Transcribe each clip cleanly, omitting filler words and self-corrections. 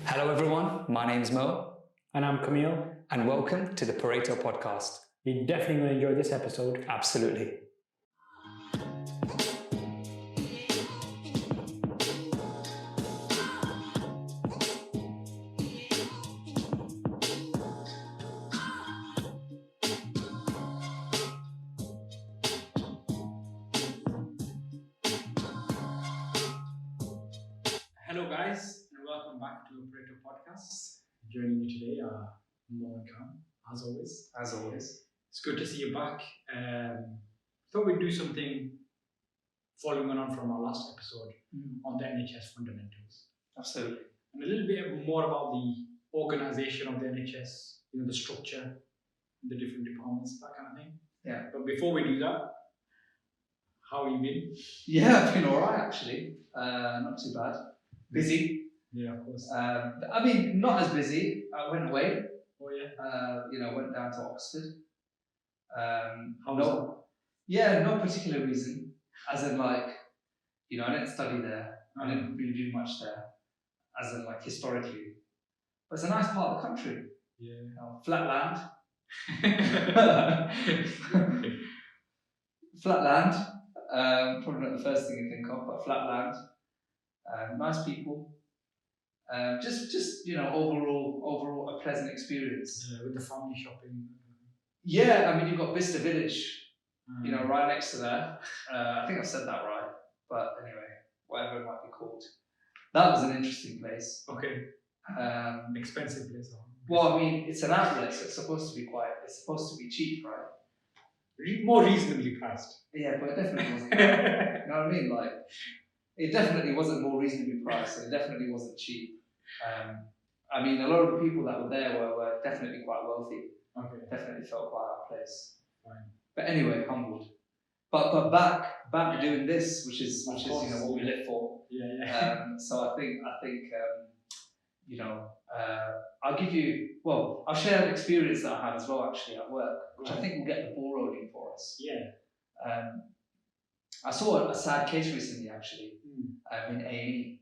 Hello everyone, my name's Mo, And I'm Camille. and welcome to the Pareto podcast. You're definitely going to enjoy this episode. Absolutely. Hello, guys, and welcome back to the Pareto podcast. Joining you today are Mo and Cam, as always. As always. It's good to see you back. Thought we'd do something following on from our last episode on the NHS Fundamentals. Absolutely. And a little bit more about the organization of the NHS, the structure, the different departments, that kind of thing. Yeah. But before we do that, how have you been? Yeah, I've been alright actually. Not too bad. Busy. Yeah, of course. I mean, not as busy. I went away. Oh, yeah. Went down to Oxford. How was that? Yeah, no particular reason. As in, I didn't study there. I didn't really do much there. As in, historically. But it's a nice part of the country. Yeah. Flat land. Flat land. Probably not the first thing you think of, but flat land. Nice people. Just overall a pleasant experience. With the family shopping. Yeah, I mean you've got Vista Village, right next to there. I think I've said that right, but anyway, whatever it might be called. That was an interesting place. Okay. Um, Expensive place. well, I mean it's an outlet, so it's supposed to be cheap, right? More reasonably priced. Yeah, but it definitely wasn't. You know what I mean? It definitely wasn't more reasonably priced, and it definitely wasn't cheap. I mean, a lot of the people that were there were definitely quite wealthy. Okay. Definitely felt quite out of place. Fine. But anyway, humbled. But back doing this, which is what we live for. Yeah. So I think I'll give you. Well, I'll share an experience that I had as well actually at work, which I think will get the ball rolling for us. Yeah. I saw a sad case recently actually in A&E.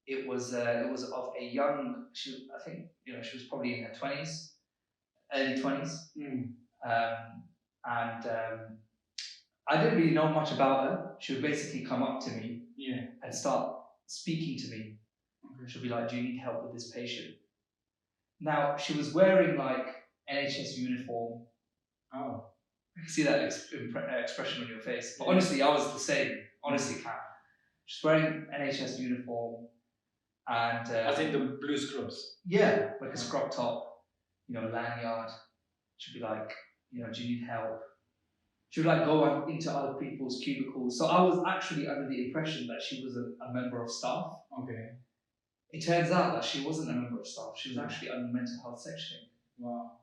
It was of a young. I think she was probably in her 20s, early 20s, and I didn't really know much about her. She would basically come up to me and start speaking to me. Okay. She'd be like, "Do you need help with this patient?" Now she was wearing NHS uniform. Oh. I can see that expression on your face. But honestly, I was the same. Honestly, Cam. She's wearing NHS uniform, and I think the blue scrubs. Yeah, like a scrub top, lanyard. She'd be like, "Do you need help?" She would go into other people's cubicles. So I was actually under the impression that she was a member of staff. Okay. It turns out that she wasn't a member of staff. She was actually under mental health sectioning. Wow.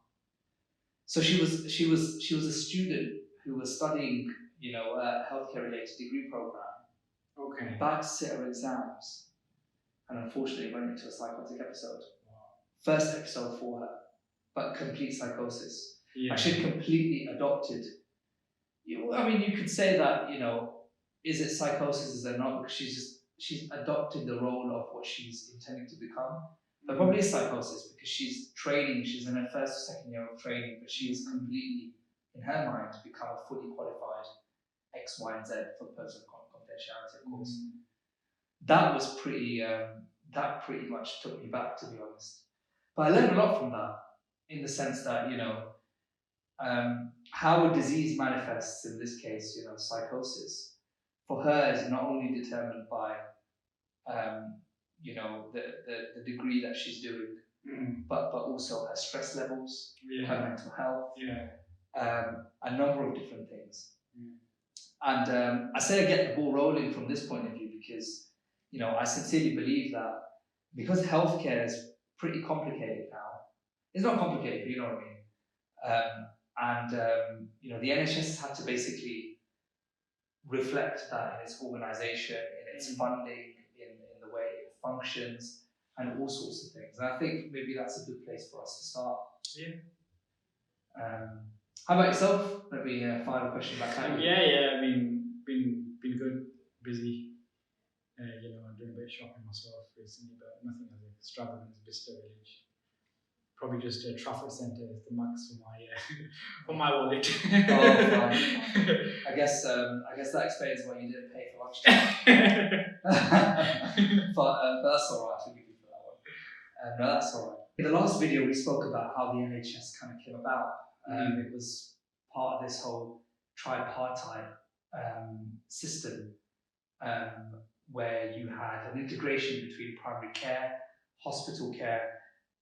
So she was a student who was studying, a healthcare related degree program. Okay. About to sit her exams, and unfortunately went into a psychotic episode. Wow. First episode for her, but complete psychosis. Yeah. And she'd completely adopted. I mean, you could say that, is it psychosis? Is it not? Because she's adopted the role of what she's intending to become. But probably is psychosis because she's training. She's in her first or second year of training, but she is completely, in her mind, become a fully qualified X, Y, and Z for personal confidentiality, of course. That was pretty. That pretty much took me back, to be honest. But I learned a lot from that, in the sense that how a disease manifests, in this case, psychosis, for her is not only determined by the degree that she's doing, but also her stress levels, her mental health, a number of different things. And I say I get the ball rolling from this point of view because I sincerely believe that because healthcare is pretty complicated now. It's not complicated, but you know what I mean. The NHS has had to basically reflect that in its organisation, in its funding, in the way it functions, and all sorts of things. And I think maybe that's a good place for us to start. Yeah. How about yourself? Maybe a final question back at you. Yeah. I mean, been good, busy. doing a bit of shopping myself recently, but nothing as extravagant as Bicester Village. Probably just a Trafford Centre is the max for my for my wallet. Oh, fine. I guess that explains why you didn't pay for lunch. But that's all right. I'll forgive you for that one. No, that's all right. In the last video, we spoke about how the NHS kind of came about. It was part of this whole tripartite system where you had an integration between primary care, hospital care,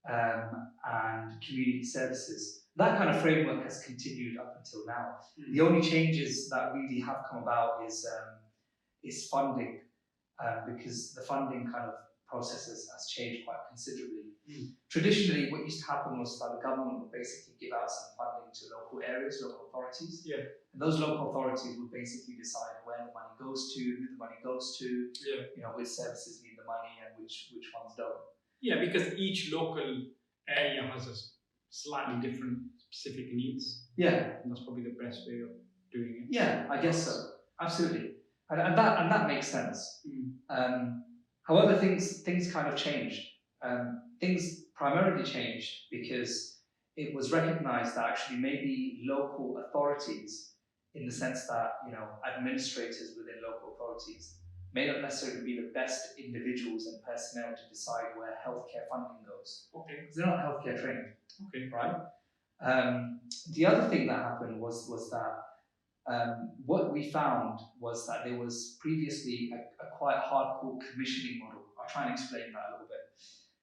and community services. That kind of framework has continued up until now. The only changes that really have come about is funding, because the funding kind of processes has changed quite considerably. Traditionally, what used to happen was that the government would basically give out some funding to local areas, local authorities. Yeah. And those local authorities would basically decide where the money goes to, who the money goes to, you know, which services need the money and which ones don't. Yeah, because each local area has a slightly different specific needs. Yeah. And that's probably the best way of doing it. Yeah, I guess so. Absolutely. And that makes sense. However, things kind of changed. Things primarily changed because it was recognized that actually maybe local authorities, in the sense that, you know, administrators within local authorities may not necessarily be the best individuals and personnel to decide where healthcare funding goes. Okay. Because they're not healthcare trained. Okay. Right? The other thing that happened was that what we found was that there was previously a quite hardcore commissioning model. I'll try and explain that a little bit.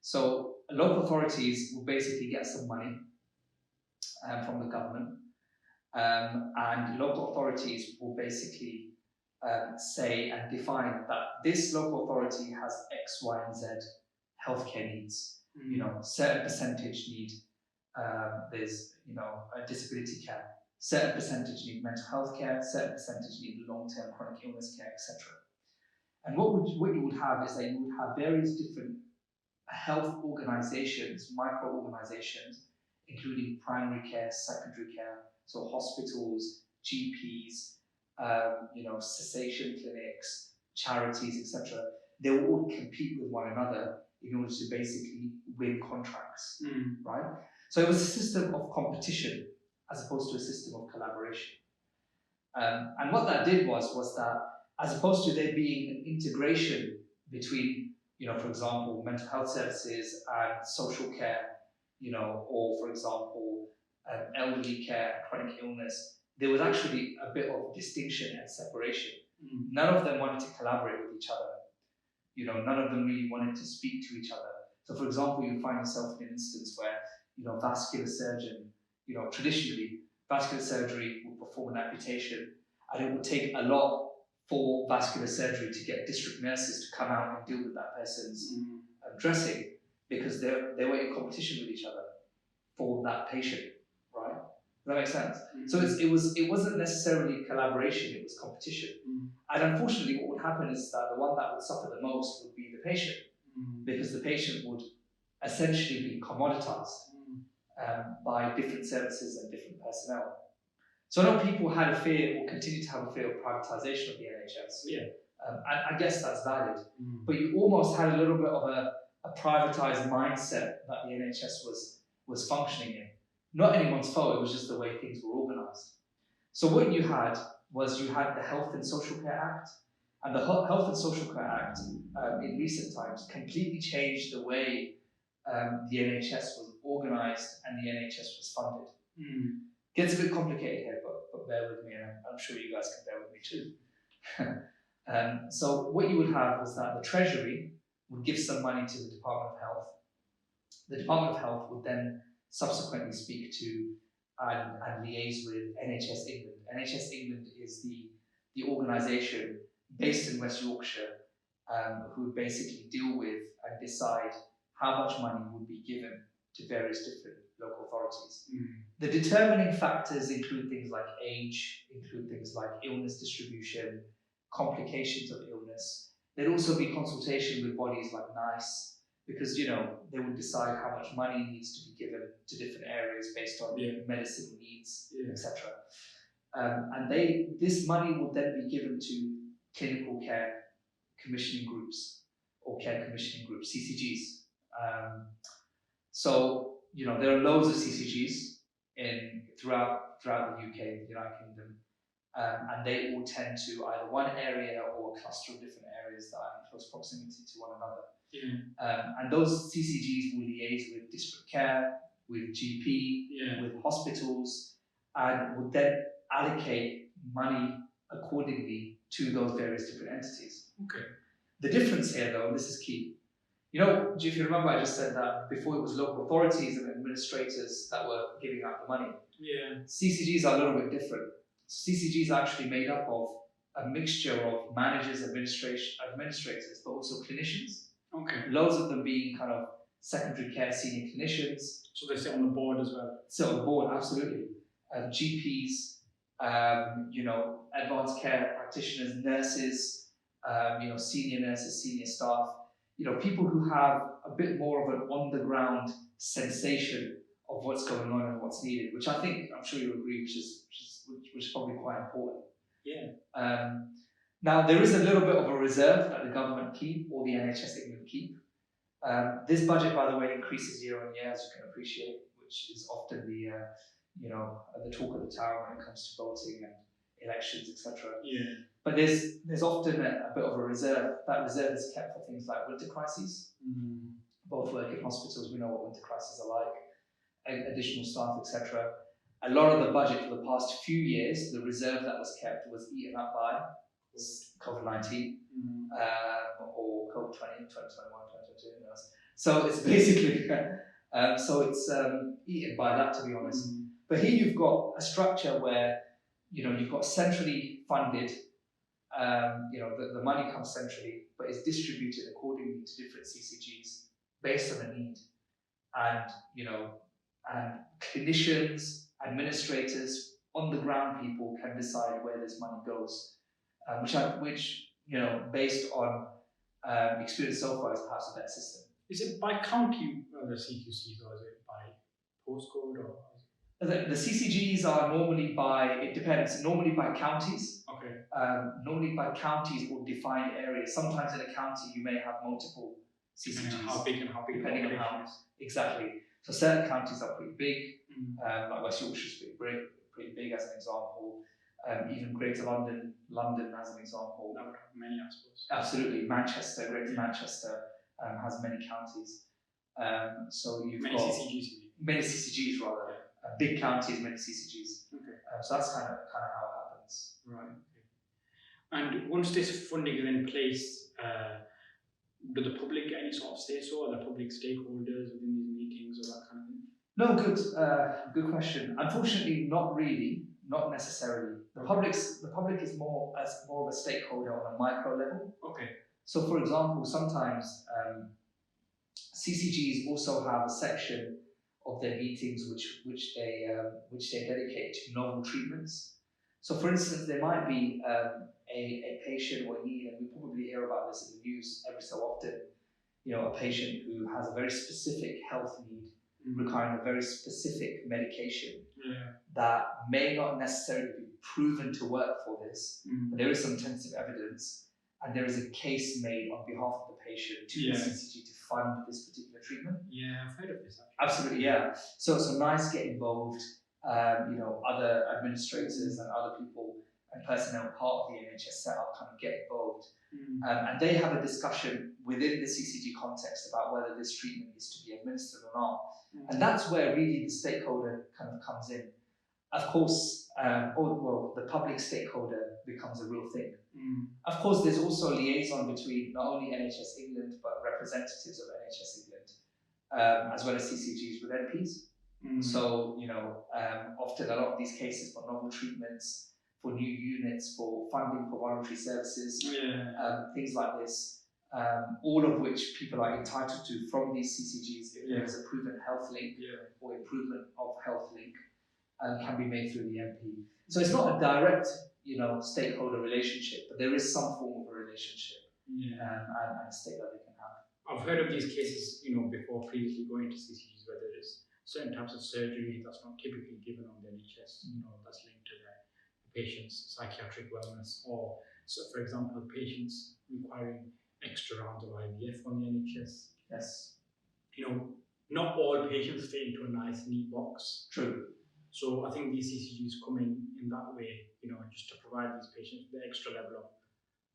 So local authorities will basically get some money from the government, and local authorities will basically say and define that this local authority has X, Y, and Z healthcare needs. You know, certain percentage need there's, you know, a disability care. Certain percentage need mental health care, certain percentage need long-term chronic illness care, etc. And what you would have is that you would have various different health organizations, micro-organizations, including primary care, secondary care, so hospitals, GPs, you know, cessation clinics, charities, etc. They will all compete with one another in order to basically win contracts, right? So it was a system of competition as opposed to a system of collaboration. And what that did was that, as opposed to there being an integration between, you know, for example, mental health services and social care, you know, or for example, elderly care, chronic illness, there was actually a bit of distinction and separation. None of them wanted to collaborate with each other. You know, none of them really wanted to speak to each other. So, for example, you find yourself in an instance where, you know, vascular surgeon, you know, traditionally, vascular surgery would perform an amputation, and it would take a lot for vascular surgery to get district nurses to come out and deal with that person's dressing, because they were in competition with each other for that patient, right? Does that make sense? So it wasn't necessarily collaboration, it was competition. And unfortunately, what would happen is that the one that would suffer the most would be the patient, because the patient would essentially be commoditized by different services and different personnel. So I know people had a fear, or continue to have a fear of privatization of the NHS. Yeah. And I guess that's valid. But you almost had a little bit of a privatized mindset that the NHS was functioning in. Not anyone's fault, it was just the way things were organized. So what you had was you had the Health and Social Care Act. And the Health and Social Care Act in recent times completely changed the way the NHS was organised and the NHS was funded. Gets a bit complicated here, but bear with me, and I'm sure you guys can bear with me too. So what you would have was that the Treasury would give some money to the Department of Health. The Department of Health would then subsequently speak to and liaise with NHS England. NHS England is the organisation based in West Yorkshire who would basically deal with and decide how much money would be given to various different local authorities. The determining factors include things like age, include things like illness distribution, complications of illness. There'd also be consultation with bodies like NICE, because, you know, they would decide how much money needs to be given to different areas based on medicinal needs, etc. And this money would then be given to clinical care commissioning groups. or care commissioning groups, CCGs. So there are loads of CCGs throughout the UK, the United Kingdom, and they all tend to either one area or a cluster of different areas that are in close proximity to one another. And those CCGs will liaise with district care, with GP, with hospitals, and would then allocate money accordingly to those various different entities. Okay. The difference here, though, this is key. If you remember, I just said that before it was local authorities and administrators that were giving out the money. Yeah. CCGs are a little bit different. CCGs are actually made up of a mixture of managers, administrators, but also clinicians. Okay. Loads of them being kind of secondary care senior clinicians. So they sit on the board as well? Sit on the board, absolutely. GPs, advanced care practitioners, nurses, senior nurses, senior staff. People who have a bit more of an on-the-ground sensation of what's going on and what's needed, which I'm sure you'll agree, which is probably quite important. Yeah. Now, there is a little bit of a reserve that the government keep, or the NHS England keep. This budget, by the way, increases year on year, as you can appreciate, which is often the talk of the town when it comes to voting and elections, etc. Yeah. But there's often a bit of a reserve. That reserve is kept for things like winter crises. Both work in hospitals, we know what winter crises are like, additional staff, etc. A lot of the budget for the past few years, the reserve that was kept was eaten up by COVID-19 or COVID-20, 2021, 2022, who knows. So it's basically, eaten by that, to be honest. But here you've got a structure where, you've got centrally funded, the money comes centrally, but is distributed accordingly to different CCGs based on a need. And clinicians, administrators, on the ground people can decide where this money goes, which based on experience so far is perhaps a better system. Is it by county the CQCs, or is it by postcode, or? The CCGs are normally it depends, normally by counties. Okay. Normally by counties or defined areas. Sometimes in a county you may have multiple CCGs. Depending on how big depending on how, exactly. So certain counties are pretty big, like West Yorkshire is pretty big as an example. Even Greater London as an example. That would have many, I suppose. Absolutely. Greater Manchester has many counties. So you've got many CCGs rather. Big counties, many CCGs. Okay. So that's kind of how it happens. Right. Okay. And once this funding is in place, do the public get any sort of say so? Are the public stakeholders within these meetings or that kind of thing? No, good question. Unfortunately, not really, not necessarily. The public is more of a stakeholder on a micro level. Okay. So, for example, sometimes CCGs also have a section of their meetings which they dedicate to novel treatments. So, for instance, there might be a patient or a need, and we probably hear about this in the news every so often. A patient who has a very specific health need, requiring a very specific medication that may not necessarily be proven to work for this, but there is some tentative evidence, and there is a case made on behalf of the patient to the CCG to fund this particular treatment. Yeah, I've heard of this actually. Absolutely, yeah. So NICE get involved, other administrators and other people and personnel part of the NHS setup kind of get involved. And they have a discussion within the CCG context about whether this treatment is to be administered or not. And that's where really the stakeholder kind of comes in. Of course, the public stakeholder becomes a real thing. Of course, there's also a liaison between not only NHS England, but representatives of NHS England, as well as CCGs with MPs. So, often a lot of these cases for novel treatments, for new units, for funding for voluntary services, things like this, all of which people are entitled to from these CCGs if there is a proven health link or improvement of health link, can be made through the MP. So it's not a direct, stakeholder relationship, but there is some form of a relationship and a stake that they can have. I've heard of these cases, before previously going to CCGs, where there is certain types of surgery that's not typically given on the NHS, that's linked to the patient's psychiatric wellness, or, so for example, patients requiring extra rounds of IVF on the NHS. Yes. Not all patients fit into a nice, neat box. True. So I think these CCGs come in that way, just to provide these patients the extra level of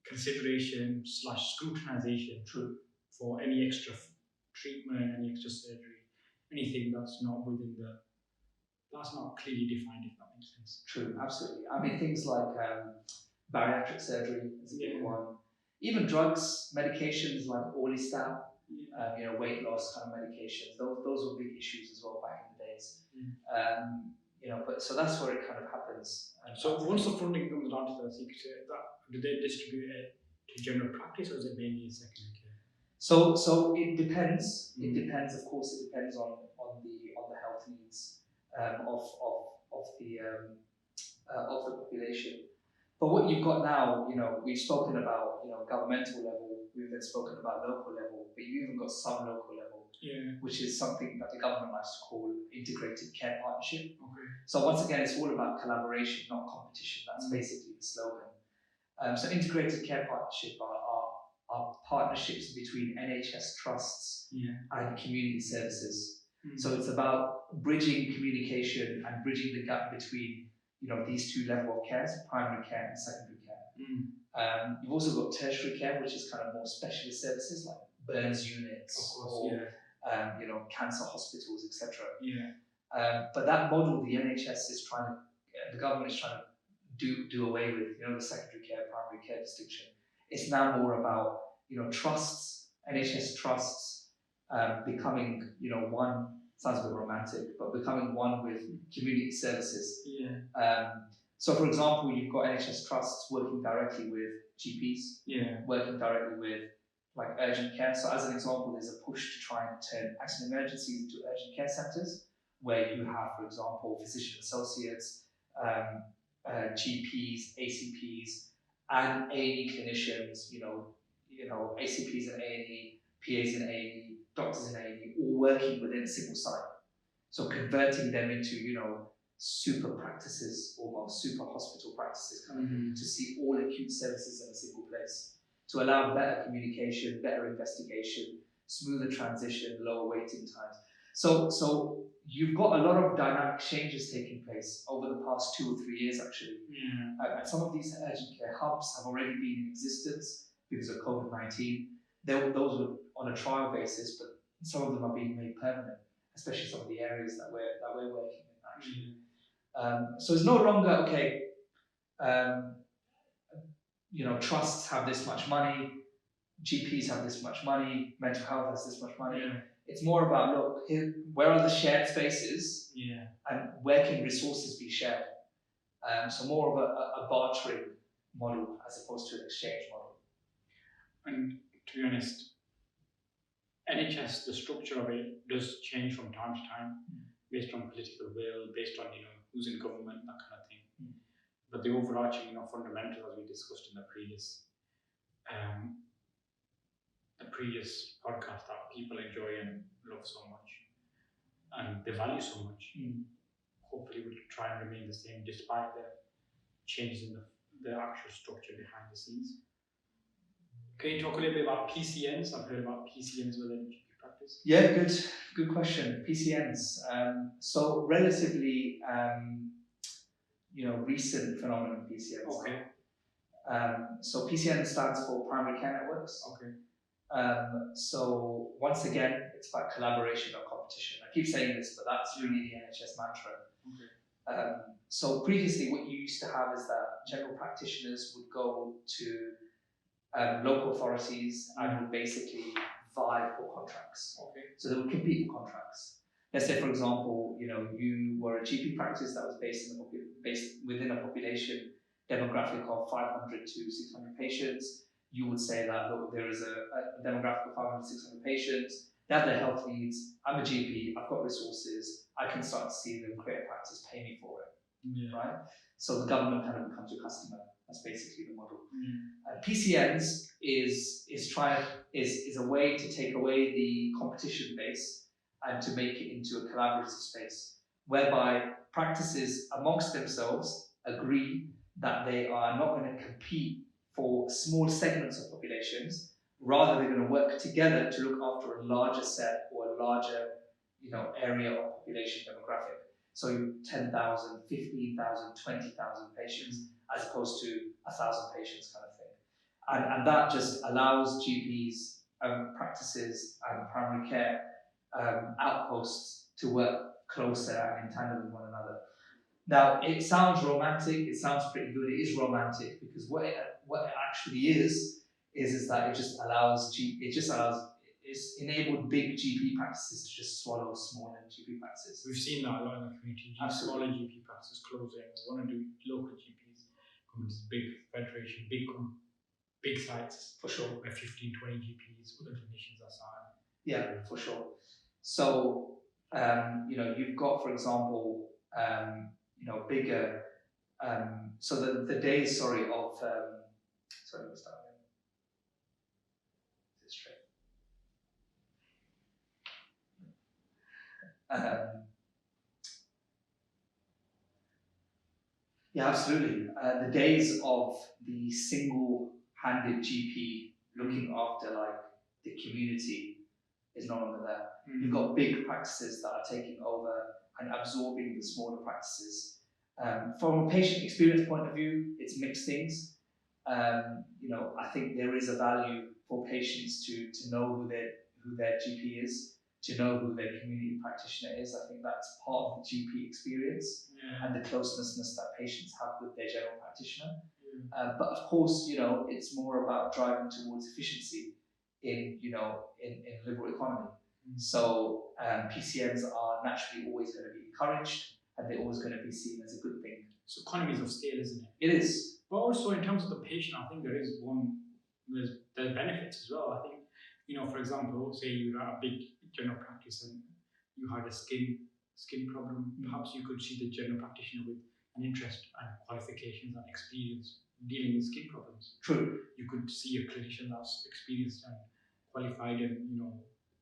consideration / scrutinization. True. For any extra treatment, any extra surgery, anything that's not clearly defined, if that makes sense. True, absolutely. I mean, things like bariatric surgery is a big one. Even drugs, medications like Orlistat, weight loss kind of medications. Those were big issues as well back in the days. But so that's where it kind of happens. So once the funding comes down to do they distribute it to general practice, or is it mainly in secondary care? So it depends. It depends, of course. It depends on the health needs of the population. But what you've got now, we've spoken about governmental level. We've then spoken about local level, but you've even got sub-local level, which is something that the government likes to call integrated care partnership. Okay. So once again, it's all about collaboration, not competition. That's basically the slogan. So integrated care partnership are partnerships between NHS trusts and community services. So it's about bridging communication and bridging the gap between these two levels of care, so primary care and secondary care. You've also got tertiary care, which is kind of more specialist services like burns units or cancer hospitals, etc. But that model, the government is trying to do away with, the secondary care, primary care distinction. It's now more about, trusts, NHS trusts, becoming, one, sounds a bit romantic, but becoming one with community services. So for example, you've got NHS trusts working directly with GPs, working directly with like urgent care. So as an example, there's a push to try and turn accident emergencies into urgent care centres, where you have, for example, physician associates, GPs, ACPs, and A&E clinicians, ACPs and A&E, PAs and A&E, doctors in A&E, all working within a single site. So converting them into, super practices, almost super hospital practices, kind of thing, to see all acute services in a single place, to allow better communication, better investigation, smoother transition, lower waiting times. So you've got a lot of dynamic changes taking place over the past 2 or 3 years, actually. And some of these urgent care hubs have already been in existence because of COVID-19. Those were on a trial basis, but some of them are being made permanent, especially some of the areas that we're working in, actually. So it's no longer, trusts have this much money, GPs have this much money, mental health has this much money. It's more about, look, where are the shared spaces, and where can resources be shared? So more of a bartering model as opposed to an exchange model. And to be honest, NHS, the structure of it does change from time to time, based on political will, based on who's in government, that kind of thing. But the overarching fundamental, as we discussed in the previous podcast, that people enjoy and love so much, and they value so much, hopefully will try and remain the same despite the changes in the actual structure behind the scenes. Can you talk a little bit about PCNs? I've heard about PCNs within GP practice. Yeah, good question. PCNs. So relatively, recent phenomenon, PCNs. Okay. So PCN stands for primary care networks. Okay. So once again, it's about collaboration, not competition. I keep saying this, but that's really the NHS mantra. Okay. So previously, what you used to have is that general practitioners would go to local authorities and would basically vie for contracts. Okay. So they would compete for contracts. Let's say, for example, you were a GP practice that was based within a population demographic of 500 to 600 patients. You would say that, look, there is a demographic of 500 to 600 patients. They have their health needs. I'm a GP. I've got resources. I can start to see them create a practice, pay me for it, right? So the government kind of becomes your customer. That's basically the model. PCNs is a way to take away the competition base and to make it into a collaborative space, whereby practices amongst themselves agree that they are not going to compete for small segments of populations, rather they're going to work together to look after a larger set or a larger, area of population demographic. So 10,000, 15,000, 20,000 patients, as opposed to 1,000 patients kind of thing. And that just allows GPs, practices and primary care outposts to work closer and in tandem with one another. Now, it sounds romantic, it sounds pretty good, it is romantic, because what it actually is that it's enabled big GP practices to just swallow smaller GP practices. We've seen that a lot in the community. Smaller GP practices closing, want to do local GPs, come to this big federation, big sites. For sure. Where 15, 20 GPs, other clinicians are starting. Yeah, for sure. So, you've got, for example, bigger, so the days, of, let me start again. Is it straight? Yeah, absolutely. The days of the single-handed GP looking after the community is no longer there. You've got big practices that are taking over and absorbing the smaller practices. From a patient experience point of view, it's mixed things. I think there is a value for patients to know who their GP is, to know who their community practitioner is. I think that's part of the GP experience and the closeness that patients have with their general practitioner. But of course, it's more about driving towards efficiency in liberal economy. So PCNs are naturally always going to be encouraged, and they're always going to be seen as a good thing. So economies of scale, isn't it? It is. But also in terms of the patient, I think there's benefits as well. I think, for example, say you're at a big general practice and you had a skin problem, perhaps you could see the general practitioner with an interest and qualifications and experience dealing with skin problems. True. You could see a clinician that's experienced and qualified and,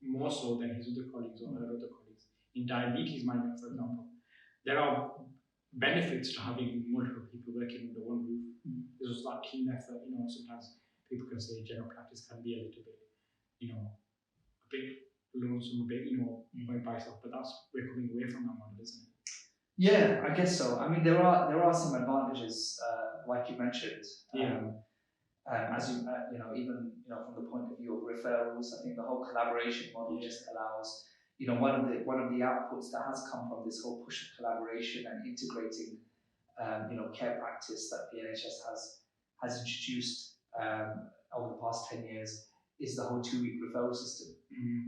more so than his other colleagues or her other colleagues. In diabetes management, for example, there are benefits to having multiple people working under one roof. There's that team effort, sometimes people can say general practice can be a little bit, a bit lonesome, a bit, by yourself, but we're coming away from that model, isn't it? Yeah, I guess so. I mean, there are some advantages, like you mentioned. As you, even from the point of view of referrals, I think the whole collaboration model just allows, one of the outputs that has come from this whole push of collaboration and integrating, care practice that the NHS has introduced over the past 10 years is the whole 2-week referral system.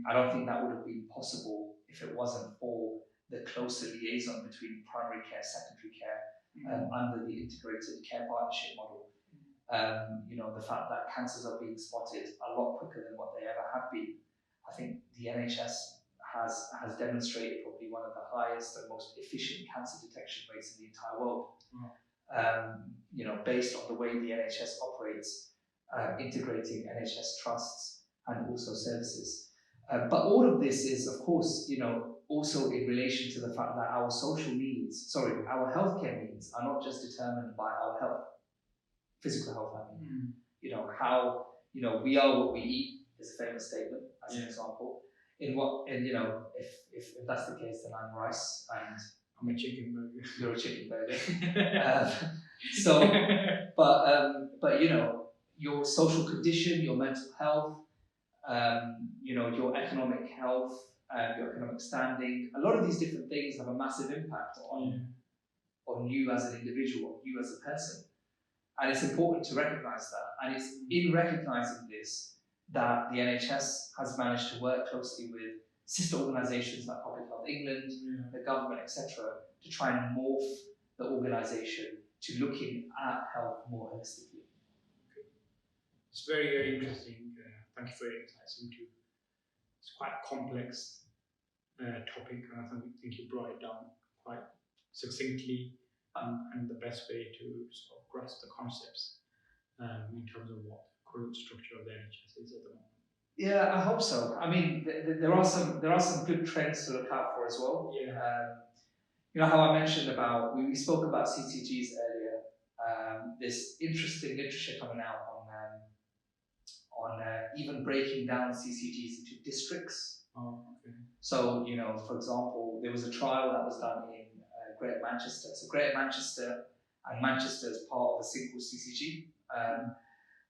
I don't think that would have been possible if it wasn't for the closer liaison between primary care, secondary care, under the integrated care partnership model. The fact that cancers are being spotted a lot quicker than what they ever have been. I think the NHS has demonstrated probably one of the highest and most efficient cancer detection rates in the entire world. Based on the way the NHS operates, integrating NHS trusts and also services. But all of this is, of course, also in relation to the fact that our our healthcare needs are not just determined by our health, physical health. How we are what we eat is a famous statement, as an example. If that's the case, then I'm rice and I'm a chicken burger. You're a chicken burger. But your social condition, your mental health, your economic health, your economic standing. A lot of these different things have a massive impact on you as an individual, you as a person. And it's important to recognise that. And it's in recognising this that the NHS has managed to work closely with sister organisations like Public Health England, the government, etc., to try and morph the organisation to looking at health more holistically. Okay. It's very, very interesting. Thank you for your insights into it's quite a complex topic, and I think you brought it down quite succinctly and the best way to sort of grasp the concepts in terms of what the current structure of the NHS is at the moment. Yeah, I hope so. I mean, there are some good trends to look out for as well. How I mentioned about we spoke about CCGs earlier. There's interesting literature coming out even breaking down CCGs into districts. Oh, okay. So, for example, there was a trial that was done in Greater Manchester. So Greater Manchester and Manchester is part of a single CCG.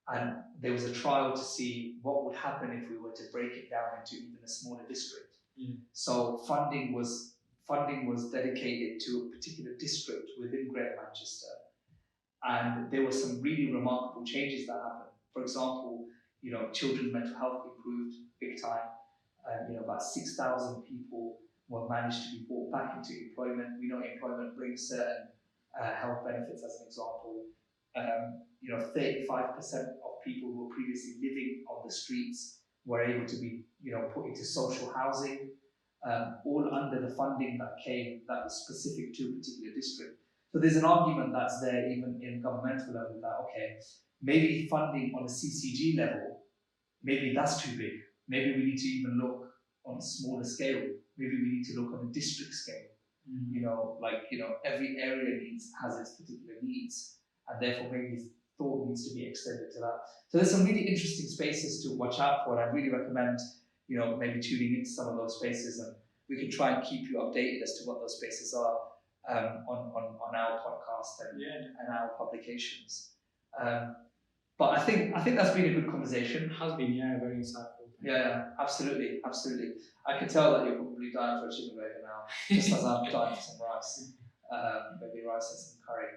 And there was a trial to see what would happen if we were to break it down into even a smaller district. So funding was dedicated to a particular district within Greater Manchester. And there were some really remarkable changes that happened. For example, children's mental health improved big time. About 6,000 people were managed to be brought back into employment. We know employment brings certain health benefits, as an example. 35% of people who were previously living on the streets were able to be, put into social housing, all under the funding that was specific to a particular district. So there's an argument that's there even in governmental level that, okay, maybe funding on a CCG level, maybe that's too big. Maybe we need to even look on a smaller scale. Maybe we need to look on a district scale. Every area has its particular needs, and therefore maybe thought needs to be extended to that. So there's some really interesting spaces to watch out for, and I really recommend maybe tuning into some of those spaces, and we can try and keep you updated as to what those spaces are on our podcast and our publications. But I think that's been a good conversation. It has been, very insightful. Yeah, absolutely. I can tell that you're probably dying for a chicken burger now, just as I'm dying for some rice. Maybe rice and some curry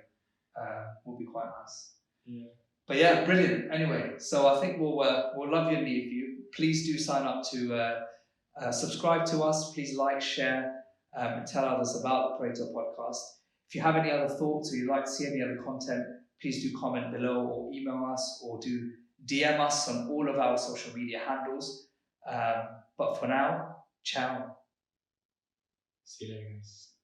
will be quite nice. Yeah. But yeah, brilliant. Anyway, so I think we'll love you and leave you. Please do sign up to subscribe to us. Please like, share, and tell others about the Pareto podcast. If you have any other thoughts or you'd like to see any other content, please do comment below or email us or do DM us on all of our social media handles. But for now, ciao. See you later, guys.